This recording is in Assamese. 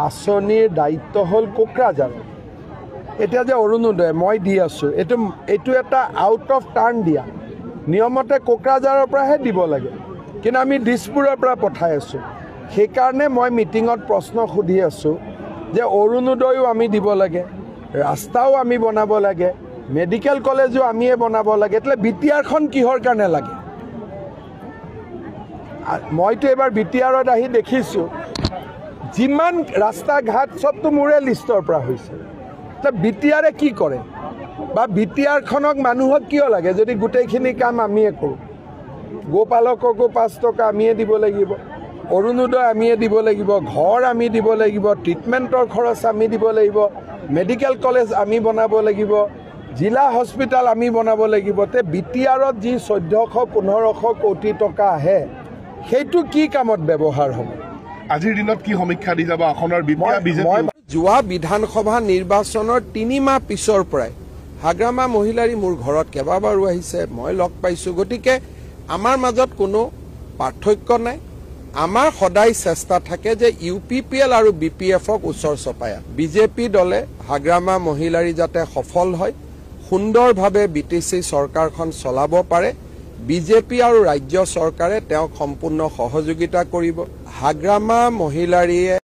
আঁচনিৰ দায়িত্ব হ'ল কোকৰাঝাৰ। এতিয়া যে অৰুণোদয় মই দি আছোঁ, এইটো এটা আউট অফ টাৰ্ণ দিয়া, নিয়মতে কোকৰাঝাৰৰ পৰাহে দিব লাগে, কিন্তু আমি দিছপুৰৰ পৰা পঠাই আছোঁ। সেইকাৰণে মই মিটিঙত প্ৰশ্ন সুধি আছোঁ যে অৰুণোদয়ো আমি দিব লাগে, ৰাস্তাও আমি বনাব লাগে, মেডিকেল কলেজো আমিয়ে বনাব লাগে, એટલે বিটিআৰখন কিহৰ কাৰণে লাগে? মইতো এবাৰ বিটিআৰত আহি দেখিছোঁ যিমান ৰাস্তা ঘাট চবতো মোৰে লিষ্টৰ পৰা হৈছে। এতিয়া বিটিআৰে কি কৰে বা বিটিআৰখনক মানুহক কিয় লাগে যদি গোটেইখিনি কাম আমিয়ে কৰোঁ? গোপালককো 5 টকা আমিয়ে দিব লাগিব, অৰুণোদয় আমিয়ে দিব লাগিব, ঘৰ আমি দিব লাগিব, ট্ৰিটমেণ্টৰ খৰচ আমি দিব লাগিব, মেডিকেল কলেজ আমি বনাব লাগিব, জিলা হস্পিটেল আমি বনাব লাগিব। তে বিটিআৰত যি 1400-1500 কোটি টকা আহে সেইটো কি কামত ব্যৱহাৰ হ'ব? আজিৰ দিনত কি সমীক্ষা দি যাব আসনৰ বিজেপি? যোৱা বিধানসভা নিৰ্বাচনৰ 3 মাহ পিছৰ পৰাই হাগ্ৰামা মহিলাৰী মোৰ ঘৰত কেইবাবাৰো আহিছে, মই লগ পাইছোঁ। গতিকে আমাৰ মাজত কোনো পাৰ্থক্য নাই। আমাৰ সদায় চেষ্টা থাকে যে UPPL আৰু BPFক ওচৰ চপায়া। বিজেপি দলে হাগ্ৰামা মহিলাৰী যাতে সফল হয়, সুন্দৰভাৱে BTC চৰকাৰখন চলাব পাৰে, বিজেপি আৰু ৰাজ্য চৰকাৰে তেওঁক সম্পূৰ্ণ সহযোগিতা কৰিব। হাগ্ৰামা মহিলাৰীয়ে